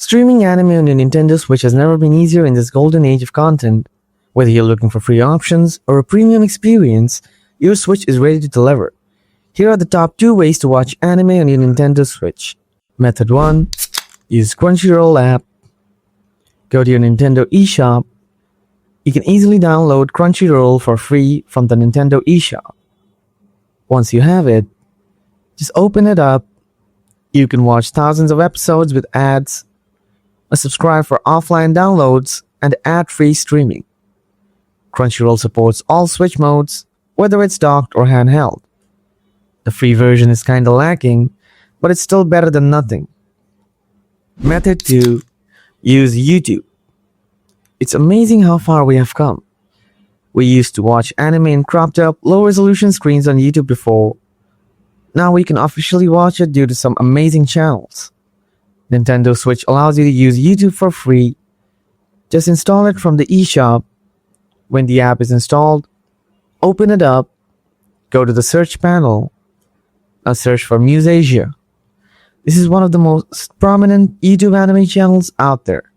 Streaming anime on your Nintendo Switch has never been easier in this golden age of content. Whether you're looking for free options or a premium experience, your Switch is ready to deliver. Here are the top 2 ways to watch anime on your Nintendo Switch. Method 1. Use Crunchyroll app. Go to your Nintendo eShop. You can easily download Crunchyroll for free from the Nintendo eShop. Once you have it, just open it up. You can watch thousands of episodes with ads, subscribe for offline downloads, and ad-free streaming. Crunchyroll supports all Switch modes, whether it's docked or handheld. The free version is kinda lacking, but it's still better than nothing. Method 2. Use YouTube. It's amazing how far we have come. We used to watch anime in cropped up, low-resolution screens on YouTube before. Now we can officially watch it due to some amazing channels. Nintendo Switch allows you to use YouTube for free. Just install it from the eShop. When the app is installed, open it up, go to the search panel, and search for MuseAsia. This is one of the most prominent YouTube anime channels out there.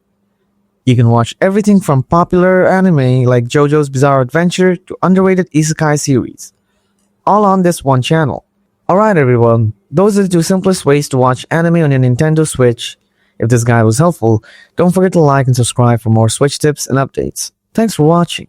You can watch everything from popular anime like JoJo's Bizarre Adventure to underrated isekai series, all on this one channel. Alright everyone, those are the 2 simplest ways to watch anime on your Nintendo Switch. If this guide was helpful, don't forget to like and subscribe for more Switch tips and updates. Thanks for watching.